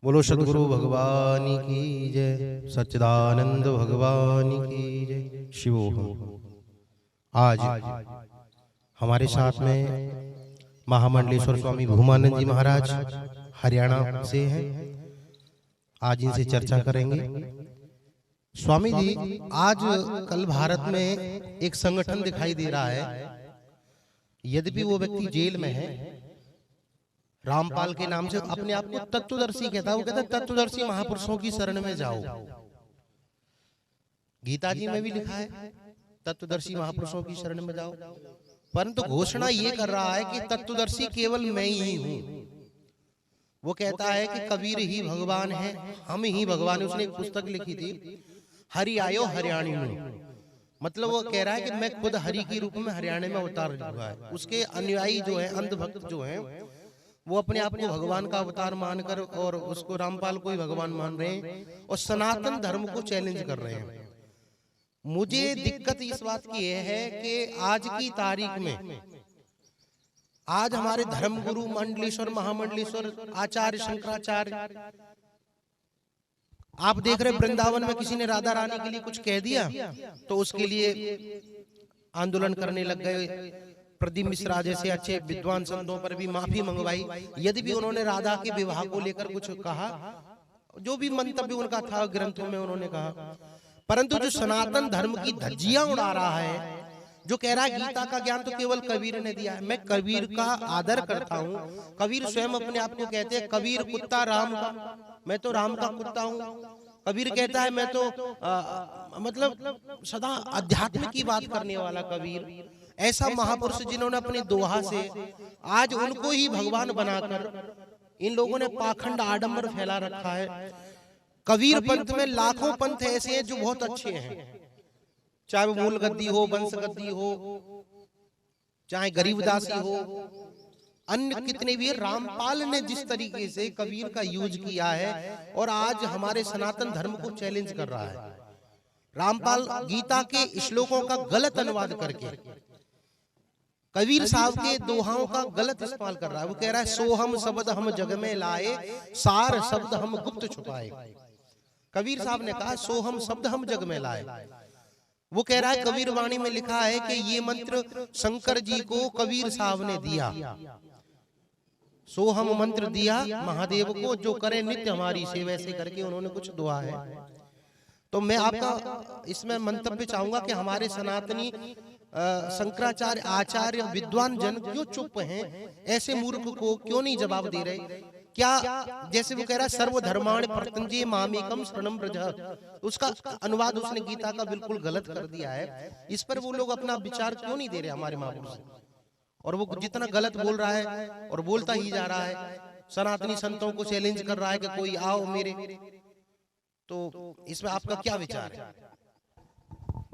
बोलो सद्गुरु भगवान की जय, सच्चिदानंद भगवान की जय। शिवोहम। आज हमारे साथ में महामंडलेश्वर स्वामी भूमानंद जी महाराज हरियाणा से हैं। आज इनसे चर्चा करेंगे। स्वामी जी, आज कल भारत में एक संगठन दिखाई दे रहा है, यद्यपि वो व्यक्ति जेल में है, रामपाल के नाम से अपने आप को तत्वदर्शी कहता है। वो कहता है तत्वदर्शी महापुरुषों की शरण में जाओ। गीता जी में भी लिखा है तत्वदर्शी महापुरुषों की शरण में जाओ, परंतु घोषणा ये कर रहा है कि तत्वदर्शी केवल मैं ही हूं। वो कहता है कि कबीर ही भगवान है, हम ही भगवान। उसने एक पुस्तक लिखी थी, हरि आयो हरियाणी में। मतलब वो कह रहा है कि मैं खुद हरि के रूप में हरियाणा में अवतार हुआ है। उसके अनुयायी जो है, अंधभक्त जो है, वो अपने आप को भगवान का अवतार मानकर और उसको रामपाल को ही भगवान मान रहे हैं और सनातन धर्म को चैलेंज कर रहे हैं। मुझे दिक्कत इस बात की है कि आज की तारीख में आज हमारे धर्म गुरु मंडलेश्वर, महामंडलेश्वर, आचार्य शंकराचार्य, आप देख रहे वृंदावन में किसी ने राधा रानी के लिए कुछ कह दिया तो उसके लिए आंदोलन करने लग गए। प्रदीप मिश्रा जैसे अच्छे विद्वान संतों पर भी माफी मंगवाई, यदि भी उन्होंने राधा के विवाह को लेकर कुछ कहा, जो भी मंतव्य उनका था ग्रंथों में उन्होंने कहा। परंतु जो सनातन धर्म की धज्जियां उड़ा रहा है, जो कह रहा है गीता का ज्ञान तो केवल कबीर ने दिया है, मैं कबीर का आदर करता हूँ। कबीर स्वयं अपने आप को कहते हैं कबीर कुत्ता राम का, मैं तो राम का कुत्ता हूँ। कबीर कहता है मैं तो मतलब सदा अध्यात्म की बात करने वाला कबीर। ऐसा महापुरुष जिन्होंने अपने दोहा से आज उनको ही भगवान बनाकर इन लोगों ने पाखंड आडंबर फैला रखा है। कबीर पंथ में लाखों पंथ ऐसे हैं जो बहुत अच्छे हैं, चाहे वो मूल गद्दी हो, वंश गद्दी हो, चाहे गरीबदासी हो, अन्य कितने भी। रामपाल ने जिस तरीके से कबीर का यूज किया है और आज हमारे सनातन धर्म को चैलेंज कर रहा है। रामपाल गीता के श्लोकों का गलत अनुवाद करके कबीर साहब के दोहाओं का गलत इस्तेमाल कर रहा है। वो कह रहा है सोहम शब्द हम जग में लाए, सार शब्द हम गुप्त छुपाए। कबीर साहब ने कहा सोहम शब्द हम जग में लाए। वो कह रहा है कबीर वाणी में लिखा है कि ये मंत्र शंकर जी को कबीर साहब ने दिया। सोहम मंत्र दिया महादेव को, जो करे नित्य हमारी सेवा, ऐसे करके उन्होंने कुछ दुआ है। तो मैं आपका इसमें मंतव्य चाहूंगा कि हमारे सनातनी शंकराचार्य, आचार्य, विद्वान जन क्यों चुप हैं? ऐसे मूर्ख को क्यों नहीं जवाब दे रहे? क्या जैसे वो कह रहा है सर्वधर्माण प्रत्यंजय मामेकम शरणम व्रज, उसका अनुवाद उसने गीता का बिल्कुल गलत कर दिया है। इस पर वो लोग अपना विचार क्यों नहीं दे रहे हमारे महापुरुष? और वो जितना गलत बोल रहा है और बोलता ही जा रहा है, सनातनी संतों को चैलेंज कर रहा है कि कोई आओ मेरे। तो इसमें आपका क्या विचार है?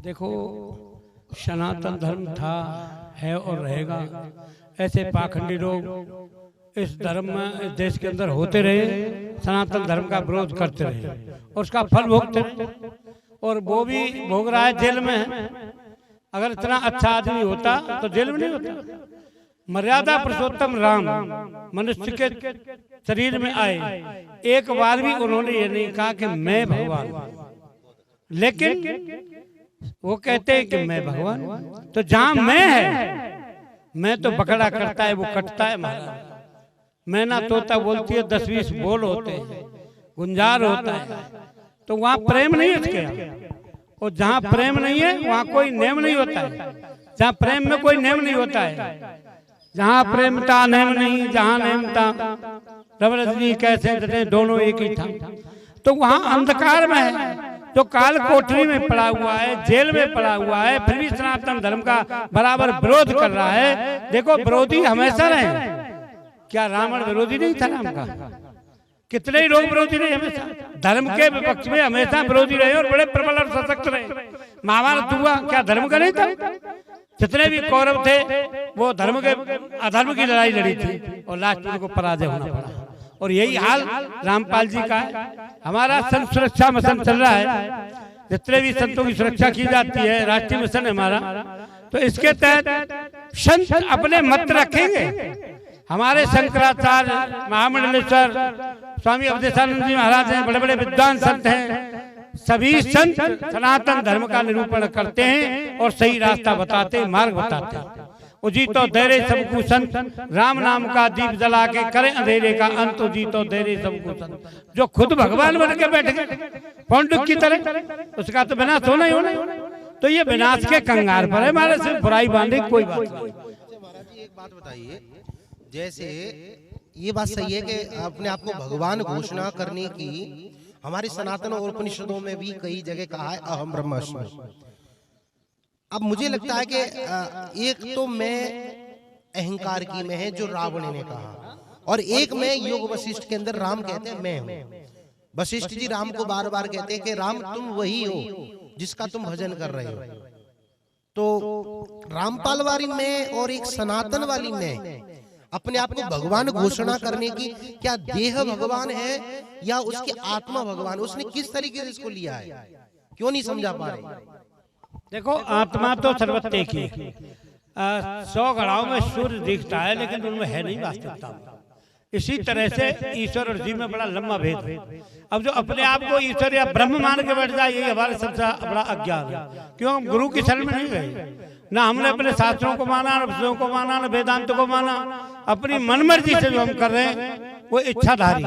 देखो, सनातन धर्म था, है और रहेगा। ऐसे पाखंडी लोग इस धर्म में, इस देश के अंदर होते रहे, सनातन धर्म का विरोध करते रहे और उसका फल भोगते रहे। और वो भी भोग रहा है, जेल में है। अगर इतना अच्छा आदमी होता तो जेल में नहीं होता। मर्यादा पुरुषोत्तम राम मनुष्य के शरीर में आए, एक बार भी उन्होंने ये नहीं कहा कि मैं भगवान, लेकिन वो कहते हैं कि मैं भगवान। तो जहां मैं है, मैं तो बकड़ा करता है वो कटता है महाराज। मैना तोता बोलती है, 10-20 बोल होते हैं, गुंजार होता है। तो वहां प्रेम नहीं अटके। और जहां प्रेम नहीं है वहां कोई नेम नहीं होता है। जहां प्रेम में कोई नेम नहीं होता है, जहां प्रेम था नेम नहीं, जहां नेम था रबरत जी कैसे थे, दोनों एक ही था। तो वहां अंधकार में है, जो काल कोठरी में पड़ा हुआ है, जेल में पड़ा हुआ है, फिर भी सनातन धर्म का बराबर विरोध कर रहा है। देखो, विरोधी हमेशा रहे। क्या रावण विरोधी नहीं था राम का? कितने ही लोग विरोधी रहे, हमेशा धर्म के विपक्ष में हमेशा विरोधी रहे और बड़े प्रबल और सशक्त रहे। महाभारत हुआ, क्या धर्म का नहीं था? जितने भी कौरव थे वो धर्म के अधर्म की लड़ाई लड़ी थी और लास्ट में उनको पराजय होना पड़ा। और यही हाल रामपाल जी का है। हमारा संत सुरक्षा मिशन चल रहा है, जितने भी संतों की सुरक्षा की जाती है, राष्ट्रीय मिशन है हमारा। तो इसके तहत संत अपने मत रखेंगे, हमारे शंकराचार्य महामंडलेश्वर स्वामी अवधेशानंद जी महाराज हैं, बड़े बड़े विद्वान संत हैं। सभी संत सनातन धर्म का निरूपण करते हैं और सही रास्ता बताते हैं, मार्ग बताते हैं। उजीतो देरे सबको संत, राम नाम का दीप जला के करे अंधेरे का अंत। उजीतो देरे सबको संत, जो खुद भगवान बन के बैठ गए पौंडुक की तरह, उसका तो विनाश होना ही होना। तो ये विनाश के कंगार पर है, हमारे से बुराई बांधे कोई बात नहीं। महाराज जी एक बात बताइए, जैसे ये बात सही है कि अपने आप को भगवान घोषणा करने की हमारे सनातन और उपनिषदों में भी कई जगह कहा है अहम ब्रह्मास्मि। अब मुझे लगता है कि एक तो मैं अहंकार की में है जो रावण ने कहा, और एक में योग वशिष्ठ के अंदर राम कहते हैं मैं हूं। वशिष्ठ जी राम को बार बार कहते हैं कि राम तुम वही हो जिसका तुम भजन कर रहे हो। तो रामपाल वाली में और एक सनातन वाली में अपने आप को भगवान घोषणा करने की, क्या देह भगवान है या उसकी आत्मा भगवान, उसने किस तरीके से इसको लिया है, क्यों नहीं समझा पा रहे? देखो आत्मा तो सर्वत्र एक ही है। 100 घड़ाओं में सूर्य दिखता है लेकिन उनमें है नहीं वास्तविकता। इसी तरह से ईश्वर और जीव में बड़ा लंबा भेद है। अब जो अपने आप को ईश्वर या ब्रह्म मान के बैठ जाए, यही हमारे सबसे बड़ा अज्ञान है। क्यों? हम गुरु की शरण में नहीं गए, ना हमने अपने शास्त्रों को माना, ना पुस्तकों को माना, ना वेदांत को माना। अपनी मनमर्जी से जो हम कर रहे हैं वो इच्छाधारी।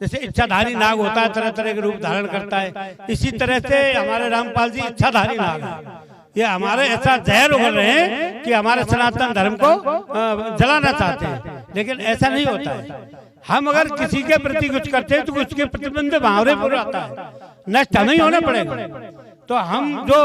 जैसे इच्छाधारी नाग होता है, तरह तरह के रूप धारण करता है, इसी तरह से हमारे रामपाल जी इच्छाधारी नाग है। ये हमारे ऐसा जहर उगल रहे हैं कि हमारे सनातन धर्म को जलाना चाहते हैं, लेकिन ऐसा नहीं होता है। हम अगर किसी के प्रति कुछ करते हैं तो उसके प्रतिबंध भावरे पर आता है, नष्ट हमें ही होना पड़ेगा। तो हम जो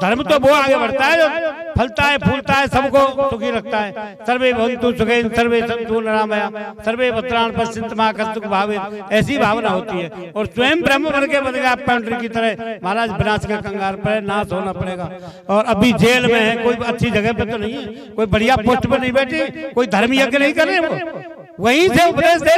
धर्म तो वो आगे बढ़ता है, जो फलता है फूलता है, सबको सुखी रखता है। सर्वे भवन्तु सुखिनः सर्वे सन्तु निरामया सर्वे भद्राणि पश्यन्तु मा कश्चित् भवेत्, ऐसी भावना होती है। और स्वयं ब्रह्म बन के बन गया पंडित की तरह, महाराज विनाश के कंगार पर नाश होना पड़ेगा। और अभी जेल में है, कोई अच्छी जगह पे तो नहीं है, कोई बढ़िया पोस्ट पर नहीं बैठे, कोई धर्म यज्ञ नहीं कर रहे, वो वहीं से उपदेश दे।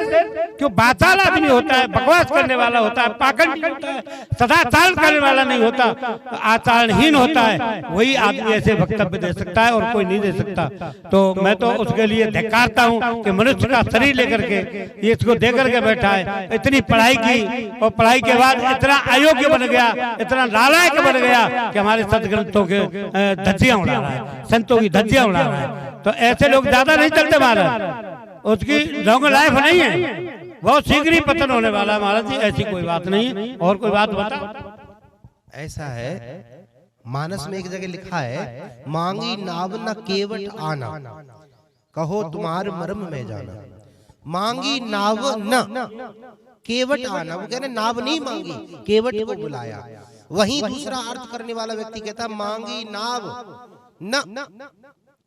क्यों? बाचाल आदमी होता है, बकवास करने वाला होता है, पाखंडी होता है, सदाचार करने वाला नहीं होता, आचरणहीन होता है, वही आदमी ऐसे वक्तव्य दे सकता है और कोई नहीं दे सकता। तो मैं तो उसके लिए धिक्कारता हूँ कि मनुष्य का शरीर लेकर के ये इसको दे करके बैठा है। इतनी पढ़ाई की और पढ़ाई के बाद इतना अयोग्य बन गया, इतना नालायक बन गया कि हमारे सदग्रंथों के धज्जियां उड़ा रहा है, संतों की धज्जियां उड़ा रहा है। तो ऐसे लोग ज्यादा नहीं चलते महाराज, उसकी लॉन्ग लाइफ नहीं है, बहुत शीघ्र ही पतन होने वाला है महाराज जी। ऐसी कोई बात नहीं है। और कोई बात बता। ऐसा है, मानस में एक जगह लिखा है, मांगी नाव न केवट आना, कहो तुम्हारे मर्म में जाना। मांगी नाव न केवट आना, वो कह रहे नाव नहीं मांगी, केवट को बुलाया। वहीं दूसरा अर्थ करने वाला व्यक्ति कहता मांगी नाव न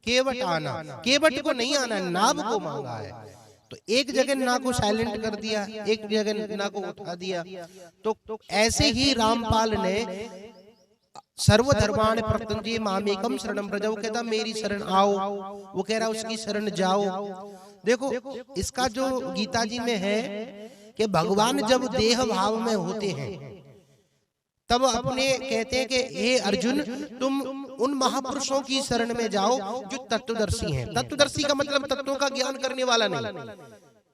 केवट आना, केवट को नहीं आना, नाव को मांगा है। तो एक जगह ना को साइलेंट कर दिया, एक जगह ना को उठा दिया। तो ऐसे ही रामपाल ने सर्वधर्मान् प्रपद्ये मामेकं शरणं व्रज, वो कहता मेरी शरण आओ, वो कह रहा उसकी शरण जाओ। देखो इसका जो गीता जी में है कि भगवान जब देह भाव में होते हैं तब अपने कहते हैं कि हे अर्जुन तुम उन महापुरुषों की शरण में जाओ जो तत्वदर्शी हैं। तत्वदर्शी का मतलब तत्वों का ज्ञान करने वाला नहीं।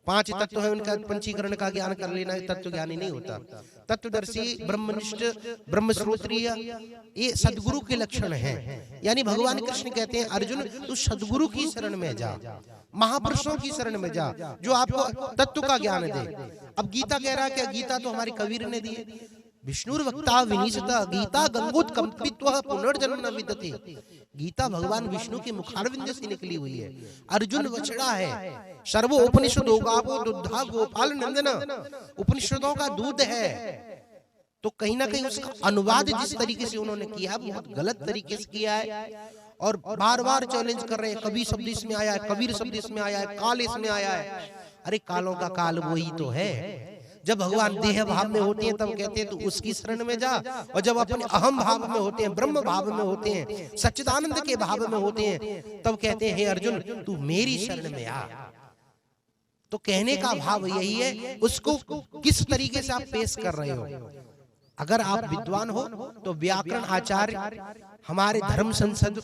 5 तत्व है, उनका पंचीकरण का ज्ञान कर लेना तत्व ज्ञानी नहीं होता। तत्वदर्शी, ब्रह्मनिष्ठ, ब्रह्मश्रोत्रिय, ये सदगुरु के लक्षण हैं। यानी भगवान कृष्ण कहते हैं अर्जुन तू सदगुरु की शरण में जा, महापुरुषों की शरण में जा जो आपको तत्व का ज्ञान दे। अब गीता कह रहा है कि गीता तो हमारे कबीर ने दी है, विष्णुर्वक्ता विनीसता गीता गंगोत्कंपित्वः पुनर्जन्म न विद्यते। गीता भगवान विष्णु के मुखारविंद से निकली हुई है। अर्जुन वचड़ा है, सर्वो उपनिषदो गावो दुग्धा गोपाल नंदना, उपनिषदों का दूध है। तो कहीं ना कहीं उसका अनुवाद जिस तरीके से उन्होंने किया बहुत गलत तरीके से किया है और बार बार चैलेंज कर रहे हैं। कबीर शब्द इसमें आया है, कबीर शब्द इसमें आया है, काल इसमें आया है। अरे कालों का काल वही तो है। जब भगवान देह भाव में होते हैं तब कहते हैं तू उसकी शरण में जा, और जब अपने अहम भाव में होते हैं, ब्रह्म भाव में होते हैं, सच्चिदानंद के भाव में होते हैं तब कहते हैं हे अर्जुन तू मेरी शरण में आ। तो कहने का भाव यही है, उसको किस तरीके से आप पेश कर रहे हो। अगर आप विद्वान हो तो व्याकरण आचार्य हमारे धर्म संसद,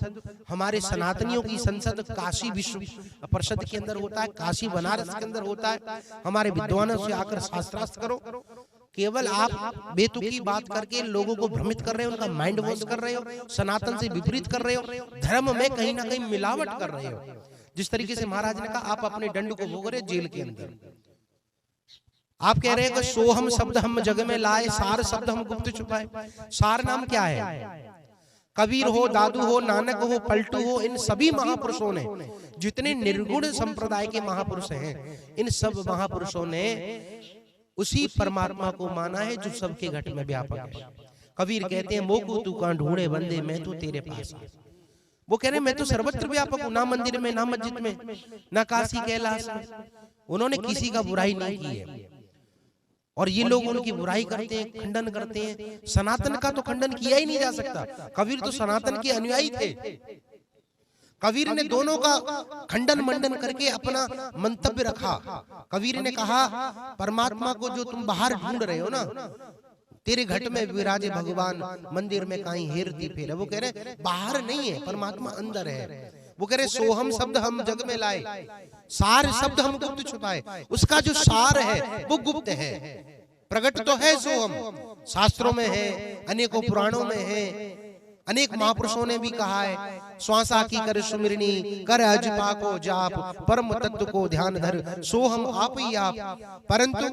हमारे सनातनियों की संसद काशी विश्व परिषद के अंदर होता है, काशी बनारस के अंदर होता है। हमारे विद्वानों से आकर शास्त्रार्थ करो। केवल आप बेतुकी बात करके लोगों को भ्रमित कर रहे हो, उनका माइंड वॉश कर रहे हो, सनातन से विपरीत कर रहे हो, धर्म में कहीं ना कहीं मिलावट कर रहे हो। जिस तरीके से महाराज ने कहा आप अपने दंड को भोग रहे जेल के अंदर। आप कह रहे हैं कि सोहम शब्द हम जग में लाए, सार शब्द हम गुप्त छुपाए। सार नाम क्या है? कबीर हो, दादू हो, नानक हो, पलटू हो, इन सभी महापुरुषों ने, जितने निर्गुण संप्रदाय के महापुरुष हैं, इन सब महापुरुषों ने उसी परमात्मा को माना है जो सबके घट में व्यापक है। कबीर कहते हैं मोकू तू कहां ढूंढे बंदे, मैं तो तेरे पास। वो कह रहे हैं मैं तो सर्वत्र व्यापक हूं, ना मंदिर में, ना मस्जिद में, ना काशी कैलाश में। उन्होंने किसी का बुराई नहीं की है और ये लोग उनकी बुराई करते हैं, खंडन करते हैं। सनातन का तो खंडन किया ही नहीं जा सकता। कबीर तो सनातन के अनुयायी थे। कबीर ने दोनों का खंडन मंडन करके अपना मंतव्य रखा। कबीर ने कहा परमात्मा को जो तुम बाहर ढूंढ रहे हो ना, तेरे घट में विराजे भगवान, मंदिर में कहीं हेरती फेर। वो कह रहे बाहर नहीं है, परमात्मा अंदर है। वो कह रहे सोहम शब्द हम जग में लाए, सार शब्द हम गुप्त छुपाए। उसका जो सार है वो गुप्त है, प्रकट तो है सोहम, शास्त्रों में है, अनेकों पुराणों में है। अनेक महापुरुषों ने भी कहा है श्वासा की कर सुमिरनी, कर अजपा को जाप, परम तत्व को ध्यान धर, सोहम आप ही आप। परंतु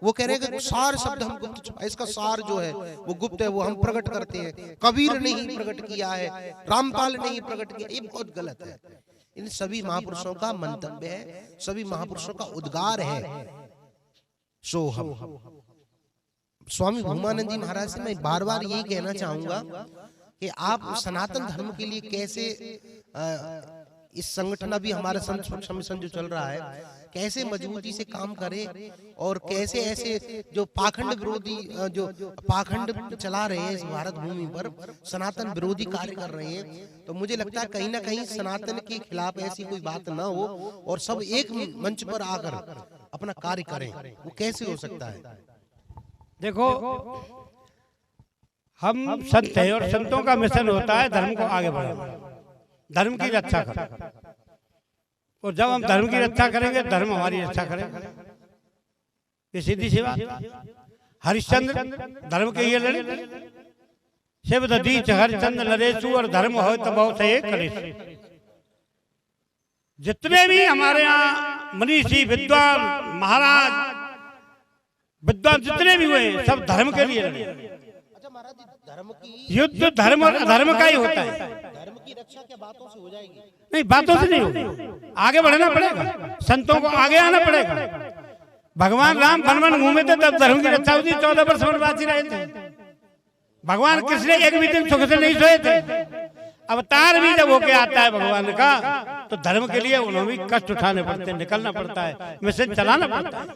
वो कह रहे हैं कि सार शब्द हम गुप्त छुपाए। इसका सार जो है वो गुप्त है, वो हम प्रकट करते हैं। कबीर ने ही प्रकट किया है, रामपाल ने ही प्रकट किया। ये बहुत गलत है। इन सभी महापुरुषों का मंतव्य है, सभी महापुरुषों का उद्गार है सोहम। स्वामी भूमानंद जी महाराज से मैं बार बार यही कहना चाहूंगा कि आप सनातन धर्म के लिए कैसे इस संगठन अभी हमारा संत मिशन जो चल रहा है, कैसे मजबूती से काम करें और कैसे ऐसे जो पाखंड विरोधी जो पाखंड चला रहे हैं इस भारत भूमि पर, सनातन विरोधी कार्य कर रहे हैं। तो मुझे लगता है कहीं ना कहीं सनातन के खिलाफ ऐसी कोई बात ना हो और सब एक मंच पर आकर अपना कार्य करें। वो कैसे हो सकता है? देखो हम संत हैं और संतों का मिशन होता है धर्म को आगे बढ़ाना, धर्म की रक्षा करना। और जब हम धर्म की रक्षा करेंगे, धर्म हमारी रक्षा करेगा। ये सीधी सी बात। हरिश्चंद्र धर्म के ये लड़े, शिव दीच हरिश्चंद्र नरेशु, और धर्म हो तो बहुत से एक करेशु। जितने भी हमारे यहाँ मनीषी, विद्वान, महाराज, विद्वान जितने भी हुए सब धर्म के लिए लड़े। युद्ध धर्म और अधर्म का ही होता है। धर्म की रक्षा क्या बातों से हो जाएगी? नहीं, बातों से नहीं होगी। आगे बढ़ना पड़ेगा, संतों को आगे आना पड़ेगा। भगवान राम वन वन घूमे थे तब धर्म की रक्षा हुई थी। 14 वर्ष वनवासी रहे थे। भगवान कृष्ण एक भी दिन सुख से नहीं सोए थे। अवतार भी जब होके आता है भगवान का, तो धर्म के लिए उन्हें भी कष्ट उठाने पड़ते हैं, निकलना पड़ता है, मिशन चलाना पड़ता है।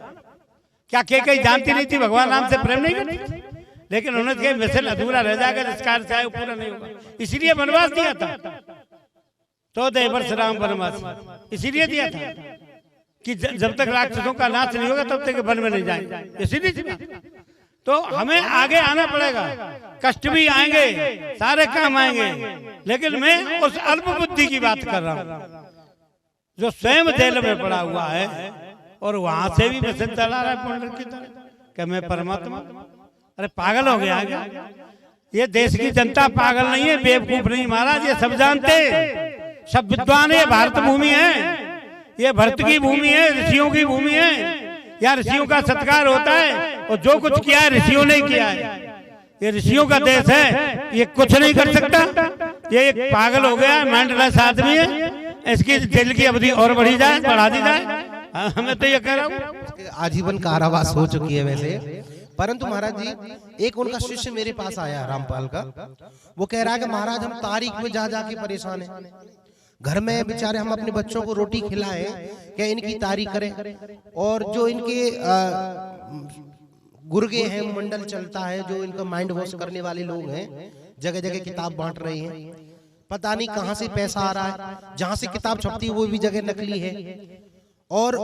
क्या कई जानती नहीं थी भगवान राम से प्रेम नहीं करती, लेकिन उन्होंने कहा मिशन अधूरा रह जाएगा, जिसका चाहे पूरा नहीं होगा, इसीलिए वनवास दिया था। 14 वर्ष राम वनवास इसीलिए दिया था कि जब तक राक्षसों का नाश नहीं होगा तब तक वन में नहीं जाएंगे, इसीलिए। तो हमें आगे आना पड़ेगा, कष्ट भी आएंगे, सारे काम आएंगे, लेकिन मैं उस अल्प बुद्धि की बात कर रहा हूँ जो स्वयं जेल में पड़ा हुआ है और वहां से भी मिशन चला रहा है पुण्य की तरह कि मैं परमात्मा। अरे पागल हो गया क्या? ये देश की जनता पागल नहीं है, बेवकूफ नहीं महाराज, ये सब जानते, सब विद्वान है। भारत भूमि है, ये भरत की भूमि है, ऋषियों की भूमि है। यहाँ ऋषियों का सत्कार होता है और जो कुछ किया है ऋषियों ने किया है। ये ऋषियों का देश है, ये कुछ नहीं कर सकता। ये एक पागल हो गया, मेंटलेस आदमी है, इसकी जेल की अवधि और बढ़ी जाए, बढ़ा दी जाए। हमें तो ये कह रहा हूँ आजीवन कारावास हो चुकी है वैसे। परंतु महाराज जी, एक उनका शिष्य मेरे पास आया रामपाल का, वो कह रहा है कि महाराज हम तारीख में जा जाके परेशान हैं, घर में बेचारे हम अपने बच्चों को रोटी खिलाएं, क्या इनकी तारीख करें, और जो इनके गुर्गे हैं, मंडल चलता है, जो इनका माइंड वॉश करने वाले लोग हैं, जगह जगह किताब बांट रहे हैं, पता नहीं कहां से पैसा आ रहा है, जहां से किताब छपती है वो भी जगह नकली है। और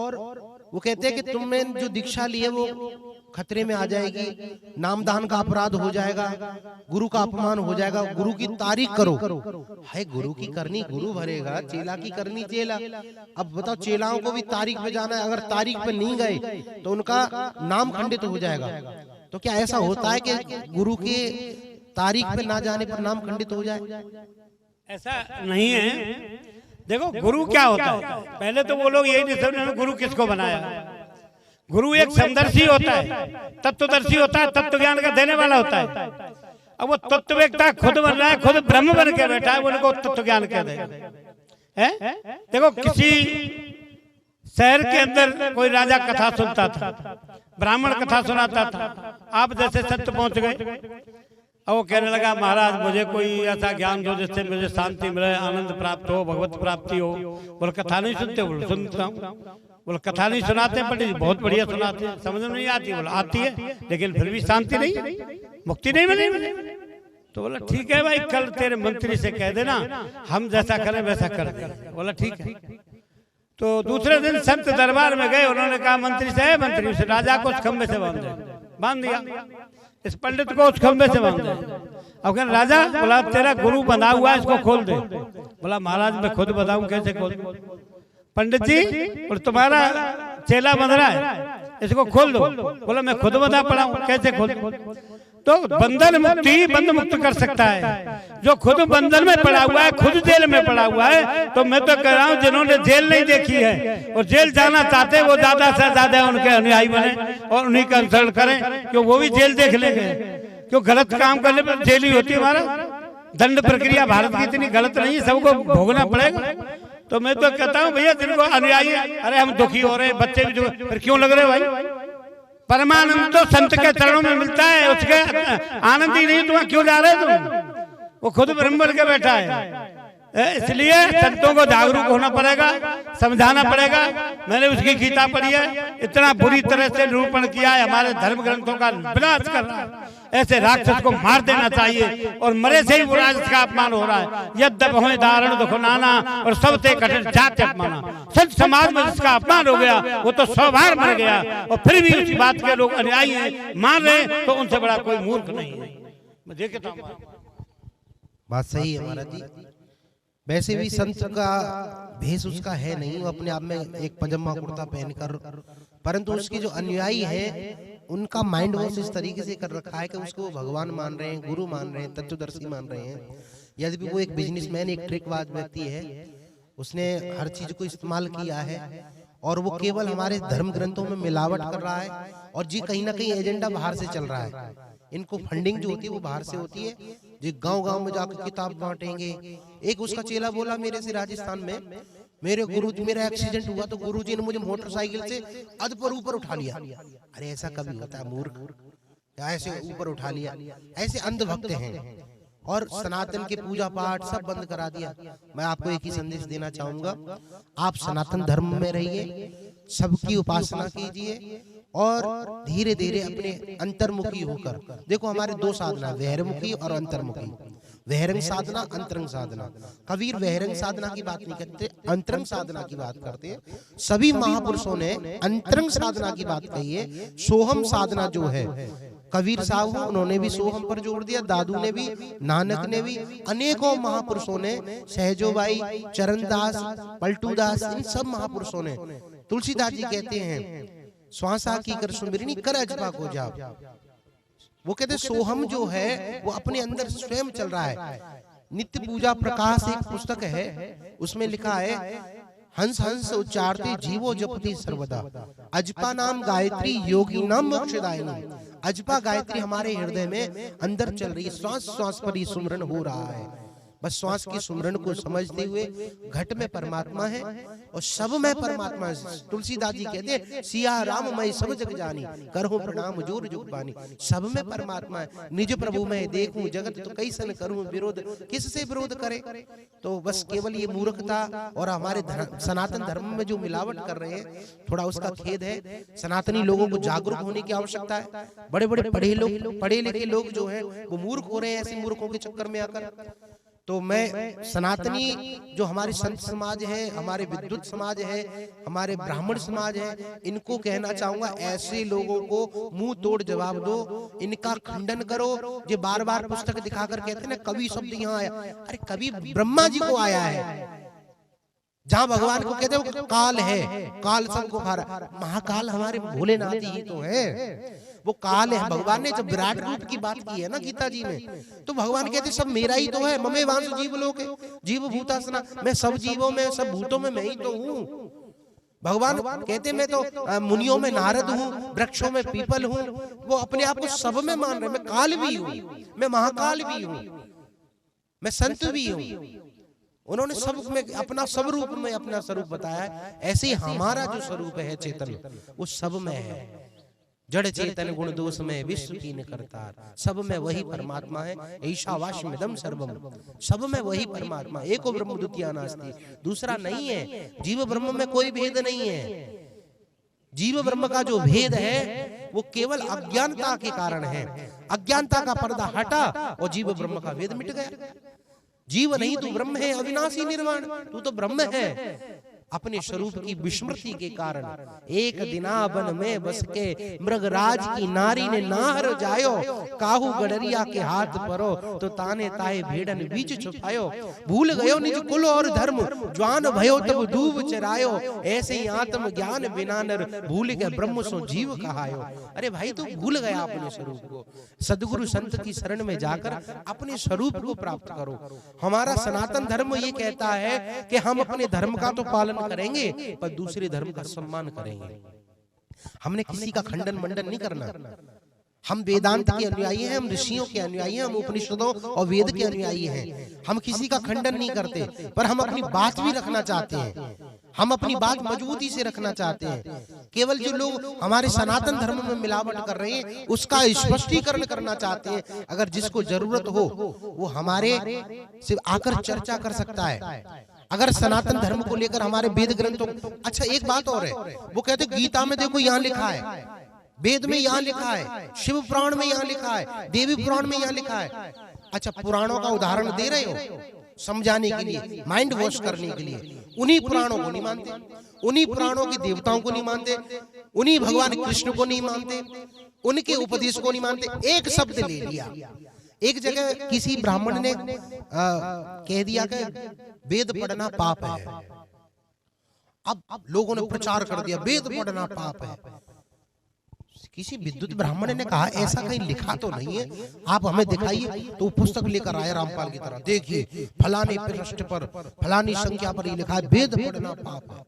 वो कहते हैं कि तुमने जो दीक्षा ली है वो खतरे में आ जाएगी, नामदान का अपराध हो जाएगा, गुरु का अपमान हो जाएगा। गुरु की तारीफ करो, है गुरु की करनी गुरु भरेगा, चेला की करनी चेला। अब बताओ, चेलाओं को भी तारीख पे जाना है, अगर तारीख पे नहीं गए तो उनका नाम खंडित हो जाएगा। तो क्या ऐसा होता है कि गुरु के तारीख पे ना जाने पर नाम खंडित हो जाए? ऐसा नहीं है। देखो गुरु क्या होता है, पहले तो वो लोग यही नहीं समझे गुरु किसको बनाया। गुरु एक समदर्शी होता है, तत्वदर्शी होता है, तत्व ज्ञान का देने वाला होता है। अब वो तत्ववेत्ता खुद बन रहा है, खुद ब्रह्म बन के बैठा है, वो उनको तत्व ज्ञान कह देगा। देखो किसी शहर के अंदर कोई राजा कथा सुनता था, ब्राह्मण कथा सुनाता था, आप जैसे सत्य पहुंच गए और वो कहने लगा महाराज मुझे कोई ऐसा ज्ञान दो जिससे मुझे शांति मिले, आनंद प्राप्त हो, भगवत प्राप्ति हो। बोले कथा नहीं सुनते? बोले सुनता हूँ। बोले कथा नहीं सुनाते? पंडित जी बहुत बढ़िया सुनाते हैं, समझ में नहीं आती? बोला आती है, लेकिन फिर भी शांति नहीं, मुक्ति नहीं मिली। तो बोला ठीक है भाई, कल तेरे मंत्री से कह देना हम जैसा करें वैसा कर देंगे। बोला ठीक है। तो दूसरे दिन संत दरबार में गए, उन्होंने कहा मंत्री से, मंत्री उस राजा को उस खंबे से बांध दिया, इस पंडित को उस खंबे से बांध दिया। अब कहने राजा, बोला तेरा गुरु बंधा हुआ है, इसको खोल दे। बोला महाराज मैं खुद बताऊं कैसे खोल दूं? पंडित जी और तुम्हारा चेला बंध रहा है, इसको खोल दो। बोला मैं खुद बंधा पड़ा हूं, कैसे खोल दूं? तो बंधन मुक्ति बंध मुक्त कर सकता है जो खुद बंधन में पड़ा हुआ है, खुद जेल में पड़ा हुआ है। तो मैं तो कह रहा हूँ जिन्होंने जेल नहीं देखी है और जेल जाना चाहते हैं, वो ज्यादा से ज्यादा उनके अनुयायी बने और उन्हीं का अनुसरण करें, क्यों वो भी जेल देख लेंगे। क्यों गलत काम करने पर जेल ही होती है। हमारा दंड प्रक्रिया भारत की इतनी गलत नहीं है, सबको भोगना पड़ेगा। तो मैं तो कहता हूँ भैया जिनको अनुयायी, अरे हम दुखी हो रहे हैं, बच्चे भी जो, फिर क्यों लग रहे भाई? परमानंद तो संत के चरणों में मिलता है, उसके आनंद ही नहीं, तुम्हें क्यों जा रहे तुम? वो खुद ब्रह्म बन के बैठा है। इसलिए संतों को जागरूक होना पड़ेगा, समझाना पड़ेगा। मैंने उसकी गीता पढ़ी है, इतना बुरी तरह से निरूपण किया है, हमारे धर्म ग्रंथों का विनाश कर रहा है। ऐसे राक्षस को मार देना चाहिए और मरे से ही वो राक्षस का अपमान हो रहा है। यद्यप होए दारुण दुख नाना और सबसे कठिन जाति अपमाना। संत समाज में जिसका अपमान हो गया वो तो 100 बार मर गया, और फिर भी उसी बात के लोग अनुयायी हैं, मान रहे, तो उनसे बड़ा कोई मूर्ख नहीं है। मैं देखता हूँ बात सही है महाराज जी। वैसे भी संत का भेष उसका है नहीं, वो अपने आप में एक पजामा कुर्ता पहनकर, परंतु उसके जो अनुयायी है उनका माइंड वॉश इस तरीके से कर रखा है कि उसको भगवान मान रहे हैं, गुरु मान रहे हैं, तत्वदर्शी मान रहे हैं। यदि वो एक बिजनेसमैन, एक ट्रिकबाज व्यक्ति है, उसने हर चीज को इस्तेमाल किया है और वो केवल हमारे धर्म ग्रंथों में मिलावट कर रहा है, और जी कहीं ना कहीं एजेंडा बाहर से चल रहा है। इनको फंडिंग जो होती है वो बाहर से होती है, जो गांव-गांव में जाकर किताब बांटेंगे। एक उसका चेला बोला मेरे से राजस्थान में, मेरा एक्सीडेंट हुआ तो गुरुजी ने मुझे मोटरसाइकिल से अध पर ऊपर उठा लिया। अरे ऐसा कभी होता है मूर्ख? ऐसे ऊपर उठा लिया, ऐसे अंधभक्त हैं और सनातन के पूजा पाठ सब बंद करा दिया। मैं आपको एक ही संदेश देना चाहूंगा, आप सनातन धर्म में रहिए, सबकी उपासना कीजिए और धीरे धीरे अपने अंतर्मुखी होकर, देखो हमारे 2 साधना, बहिर्मुखी और अंतर्मुखी। बहिरंग साधना, अंतरंग साधना। कबीर बहिरंग साधना की बात नहीं करते, अंतरंग साधना की बात करते हैं। सभी महापुरुषों ने अंतरंग साधना की बात कही है। सोहम साधना जो है, कबीर साहब उन्होंने भी सोहम पर जोड़ दिया, दादू ने भी, नानक ने भी, अनेकों महापुरुषों ने, सहजोबाई, चरणदास, पलटूदास, इन सब महापुरुषों ने। तुलसीदास जी कहते हैं श्वासा की कर सुमिरनी कर अजपा को जाप। वो कहते सोहम जो है वो अपने अंदर स्वयं चल रहा है। नित्य पूजा प्रकाश एक पुस्तक है, उसमें लिखा है हंस हंस उच्चारते जीवो जपति सर्वदा, अजपा नाम गायत्री योगी नाम मोक्षदायिनी। अजपा गायत्री हमारे हृदय में अंदर चल रही है, श्वास श्वास पर ही सुमरन हो रहा है। बस श्वास की सुमरन को समझते हुए, घट में परमात्मा है और सब में परमात्मा है। तुलसीदास जी कहते हैं सिया राम मैं सब जग जानी, करहूं प्रणाम जोर जुग बानी। सब में परमात्मा है। निज प्रभु मैं देखूं जगत तो कैसन करूं विरोध, किससे विरोध करे? तो बस केवल ये मूर्खता और हमारे सनातन धर्म में जो मिलावट कर रहे हैं, थोड़ा उसका खेद है। सनातनी लोगों को जागरूक होने की आवश्यकता है। बड़े बड़े पढ़े लिखे लोग जो है वो मूर्ख हो रहे हैं ऐसे मूर्खों के चक्कर में आकर। तो मैं सनातनी जो हमारे संत समाज है, हमारे विद्युत समाज है, हमारे ब्राह्मण समाज है, इनको कहना चाहूंगा ऐसे लोगों को मुंह तोड़ जवाब दो, इनका खंडन करो। जो बार बार पुस्तक दिखाकर कहते हैं ना कवि शब्द यहाँ आया, अरे कवि ब्रह्मा जी को आया है। जहां भगवान को कहते हो काल है, काल सबको खा रहा, महाकाल हमारे भोलेनाथ ही तो है, वो काल है। भगवान ने जब विराट रूप की बात की है ना गीता जी में, तो भगवान कहते सब मेरा ही तो है। ममे वांसु जीव लोके जीव भूतासना, मैं सब जीवों में सब भूतों में मैं ही तो हूँ। भगवान कहते मैं तो मुनियों में नारद हूँ, वृक्षों में पीपल हूँ। वो अपने आप को सब में मान रहे, मैं काल भी हूँ, मैं महाकाल भी हूँ, मैं संत भी हूँ। उन्होंने सब में अपना सब रूप में अपना स्वरूप बताया है। ऐसे ही हमारा जो स्वरूप है चेतन, वो सब में है। जड़ चेतन गुण दोष में विश्व कीन करतार, सब में वही परमात्मा है। ईशावास्यमिदं सर्वम, सब में वही परमात्मा। एको ब्रह्म द्वितीया नास्ति, दूसरा नहीं है। जीव ब्रह्म में कोई भेद नहीं है। जीव ब्रह्म का जो भेद है वो केवल अज्ञानता के कारण है। अज्ञानता का पर्दा हटा और जीव ब्रह्म का भेद मिट गया। जीव नहीं तू ब्रह्म है, अविनाशी निर्वाण, तू तो ब्रह्म है। अपने स्वरूप की विस्मृति के कारण एक दिना वन में बस के मृगराज की नारी ने नाहर जायो, काहू गडरिया के हाथ परो तो ताने ताए भेड़न बीच छुपायो। भूल गयो निज कुल और धर्म, ज्वान भयो तब दूब चरायो। ऐसे ही आत्म ज्ञान बिना नर भूल के ब्रह्म सो जीव कहायो। अरे भाई तू भूल गया अपने स्वरूप को। सदगुरु संत की शरण में जाकर अपने स्वरूप को प्राप्त करो। हमारा सनातन धर्म ये कहता है कि हम अपने धर्म का तो पालन करेंगे पर दूसरे धर्म का सम्मान करेंगे। हमने किसी का खंडन मंडन नहीं करना। हम वेदांत के अनुयायी हैं, हम ऋषियों के अनुयायी हैं, हम उपनिषदों और वेद के अनुयायी हैं। हम किसी का खंडन नहीं करते, पर हम अपनी बात भी रखना चाहते हैं। हम अपनी बात मजबूती से रखना चाहते हैं। केवल जो लोग हमारे सनातन धर्म में मिलावट कर रहे हैं उसका स्पष्टीकरण करना चाहते हैं। अगर जिसको जरूरत हो वो हमारे से आकर चर्चा कर सकता है। अगर सनातन धर्म को लेकर हमारे वेद ग्रंथों, अच्छा एक बात और है, वो कहते गीता में देखो यहाँ लिखा है, वेद में यहाँ लिखा है, शिव पुराण में यहाँ लिखा है, देवी पुराण में यहाँ लिखा है। अच्छा पुराणों का उदाहरण दे रहे हो समझाने के लिए, माइंड वॉश करने के लिए। उन्हीं पुराणों को नहीं मानते, उन्हीं पुराणों के देवताओं को नहीं मानते, उन्हीं भगवान कृष्ण को नहीं मानते, उनके उपदेश को नहीं मानते। एक शब्द ले लिया, एक जगह किसी ब्राह्मण ने कह दिया कि वेद पढ़ना पाप है। अब लोगों ने प्रचार कर दिया वेद पढ़ना पाप है। किसी विद्युत ब्राह्मण ने कहा ऐसा कहीं लिखा तो नहीं है, आप हमें दिखाइए। तो पुस्तक लेकर आए रामपाल की तरह, देखिए फलाने पृष्ठ पर फलानी संख्या पर ये लिखा है वेद पढ़ना पाप है।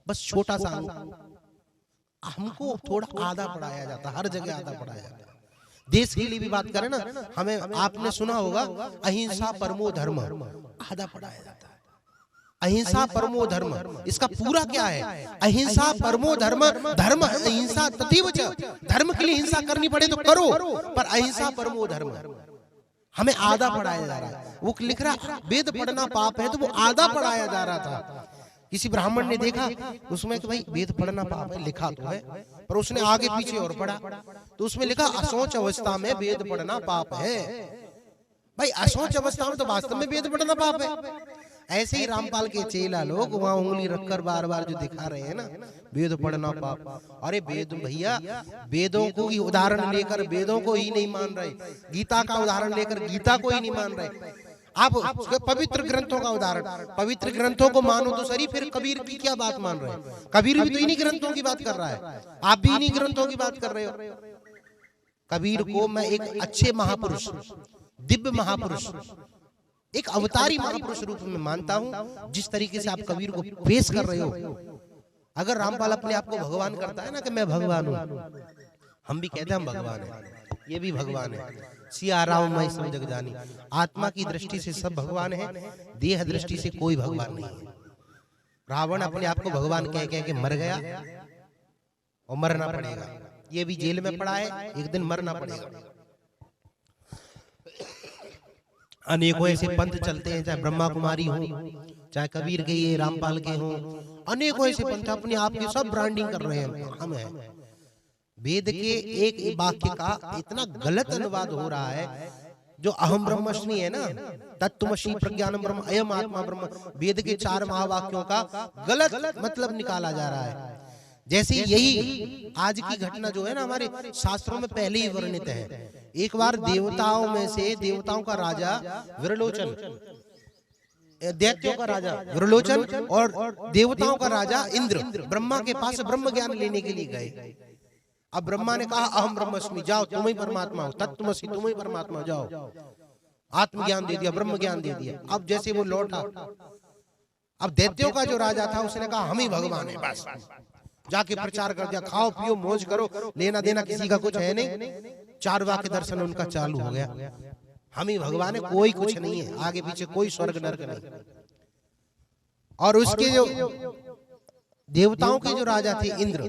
बस छोटा सा हमको थोड़ा आधा पढ़ाया जाता, हर जगह आधा पढ़ाया जाता। देश के लिए भी बात करें ना, हमें आपने सुना होगा अहिंसा परमो धर्म, आधा पढ़ाया जाता है। अहिंसा परमो धर्म, इसका पूरा क्या है? अहिंसा परमो धर्म, धर्म अहिंसा तथैव च। धर्म के लिए हिंसा करनी पड़े तो करो, पर अहिंसा परमो धर्म हमें आधा पढ़ाया जा रहा है। वो लिख रहा वेद पढ़ना पाप है, तो वो आधा पढ़ाया जा रहा था। किसी ब्राह्मण ने देखा उसमें कि भाई वेद पढ़ना पाप है, लिखा तो है, पर उसने आगे पीछे और पढ़ा तो उसमें लिखा असोच अवस्था में वेद पढ़ना पाप है। भाई असोच अवस्था में तो वास्तव में वेद पढ़ना पाप है। ऐसे ही रामपाल के चेला लोग वहां उंगली रखकर बार बार जो दिखा रहे हैं ना वेद पढ़ना पाप। अरे वेद भैया, वेदों को ही उदाहरण लेकर वेदों को ही नहीं मान रहे, गीता का उदाहरण लेकर गीता को ही नहीं मान रहे। आप पवित्र ग्रंथों का उदाहरण, पवित्र ग्रंथों को मानो तो सही, फिर कबीर की क्या बात मान रहे हो? कबीर भी तो इन्हीं ग्रंथों की बात कर रहा है, आप भी इन्हीं ग्रंथों की बात कर रहे हो। कबीर को मैं एक अच्छे महापुरुष, दिव्य महापुरुष, एक अवतारी महापुरुष रूप में मानता हूं। जिस तरीके से आप कबीर को पेश कर रहे हो, अगर रामपाल अपने आप को भगवान करता है ना कि मैं भगवान हूं, हम भी कहते हैं हम भगवान हैं, ये भी भगवान है। सिया राम मैं सब जग जानी, आत्मा की दृष्टि से सब भगवान है, देह दृष्टि से कोई भगवान नहीं है। रावण अपने आप को भगवान कह कह के मर गया और मरना पड़ेगा। ये भी जेल में पड़ा है, एक दिन मरना पड़ेगा। अनेकों ऐसे पंथ चलते हैं, चाहे ब्रह्मा कुमारी हो, चाहे कबीर के ये रामपाल के हो, अनेकों ऐसे पंथ अपने आप की सब ब्रांडिंग कर रहे हैं, हम हैं। वेद के एक वाक्य का इतना गलत अनुवाद हो रहा है जो अहम ब्रह्मास्मि है ना, तत्त्वमसि प्रज्ञानम ब्रह्म अयम आत्मा ब्रह्म, वेद के 4 महावाक्यों का गलत मतलब निकाला जा रहा है। जैसे यही आज की घटना जो है ना हमारे शास्त्रों में पहले ही वर्णित है। एक बार देवताओं में से, देवताओं का राजा विरलोचन, दैत्यों का राजा विरलोचन और देवताओं का राजा इंद्र ब्रह्मा के पास ब्रह्म ज्ञान लेने के लिए गए। अब ब्रह्मा ने कहा अहम ब्रह्मास्मि, जाओ तुम ही परमात्मा हो, तत्त्वमसि तुम ही परमात्मा, जाओ। आत्मज्ञान दे दिया, ब्रह्म ज्ञान दे दिया। अब जैसे वो लौटा, अब दैत्यों का जो राजा था उसने कहा हम ही भगवान है, बस जाके प्रचार कर दिया, खाओ पियो मौज करो, लेना देना किसी का कुछ है नहीं। 4 वाक्य दर्शन उनका चालू हो गया, हम ही भगवान है, कोई कुछ नहीं है, आगे पीछे कोई स्वर्ग नरक नहीं। और उसके जो देवताओं के जो राजा थे इंद्र,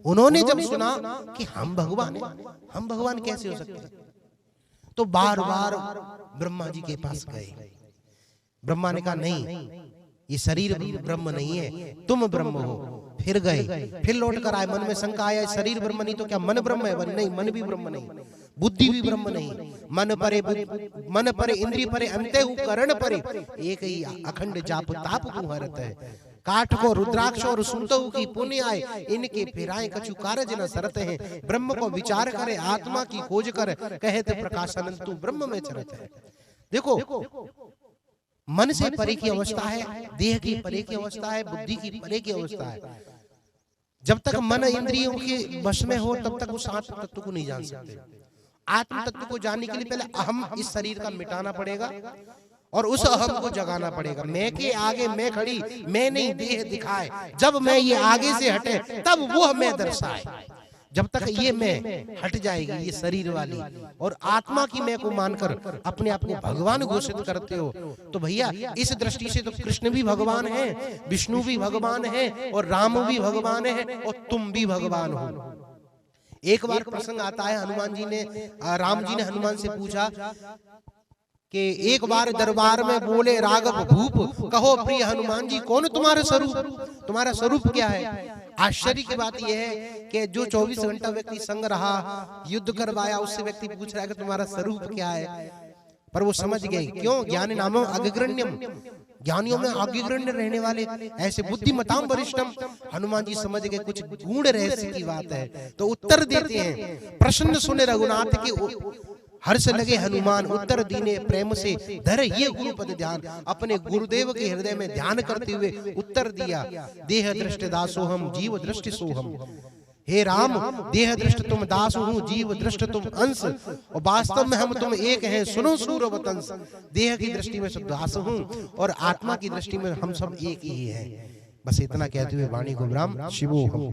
उन्होंने जब सुना कि हम भगवान हैं, हम भगवान कैसे हो सकते हैं, तो बार बार ब्रह्मा जी के पास गए। ब्रह्मा ने कहा नहीं, ये शरीर ब्रह्म नहीं है, तुम ब्रह्म हो। फिर गए, फिर लौट कर आए, मन में शंका आया शरीर ब्रह्म नहीं तो क्या मन ब्रह्म है? नहीं, मन भी ब्रह्म नहीं, बुद्धि भी ब्रह्म नहीं। मन परे इंद्रिय परे अंतहु करण परे, एक ही अखंड जाप ताप कुहरत है। काठ को रुद्राक्ष और सुनतहु की पुण्य आए, इनके फिराए कछु कारज न सरत है। ब्रह्म को विचार करे, आत्मा की खोज कर, कहते प्रकाशानंद तू ब्रह्म में चरत है। देखो, मन से परे की अवस्था है, देह की परे की अवस्था है, बुद्धि की परे की अवस्था है। जब तक मन इंद्रियों के वश में हो तब तक उस आत्म तत्व को नहीं जान सकते। आत्म तत्व को जानने के लिए पहले अहम इस शरीर का मिटाना पड़ेगा और उस अहम को जगाना पड़ेगा। मैं के आगे मैं खड़ी, मैं नहीं देह दिखाए, जब मैं ये आगे से हटे तब वो मैं दर्शाए। जब तक ये मैं हट जाएगी, ये शरीर वाली, और आत्मा की मैं को मानकर अपने आप को भगवान घोषित करते हो, तो भैया इस दृष्टि से तो कृष्ण भी भगवान है, विष्णु भी भगवान है, और राम भी भगवान है, और तुम भी भगवान हो। एक बार प्रसंग आता है, हनुमान जी ने, राम जी ने हनुमान से पूछा कि एक बार दरबार में बोले राघव भूप, कहो प्रिय हनुमान जी कौन तुम्हारा स्वरूप, तुम्हारा स्वरूप क्या है? आश्चर्य की बात यह है कि जो 24 घंटा व्यक्ति संग रहा, युद्ध करवाया, उससे व्यक्ति पूछ रहा है कि तुम्हारा स्वरूप क्या है। पर वो समझ गए, क्यों? ज्ञान नामो अग्रगण्यम, ज्ञानियों में अग्रगण्य रहने वाले, ऐसे बुद्धिमताम वरिष्ठम। हनुमान जी समझ गए कुछ गूढ़ रहस्य की बात है, तो उत्तर देते हैं, प्रसन्न सुने रघुनाथ के हर्ष लगे हनुमान, उत्तर दीने प्रेम से धर ये गुरुपद ध्यान। अपने गुरुदेव के हृदय में ध्यान करते हुए उत्तर दिया, देह दृष्ट दासोहम जीव दृष्टि सोहम। हे राम, देह दृष्ट तुम दास हूँ, जीव दृष्ट तुम अंश, और वास्तव में हम तुम एक हैं, सुनो सूरवतंस। देह की दृष्टि में सब दास हूँ और आत्मा की दृष्टि में हम सब एक ही हैं। बस इतना कहते हुए वाणी को विराम। शिवोहम।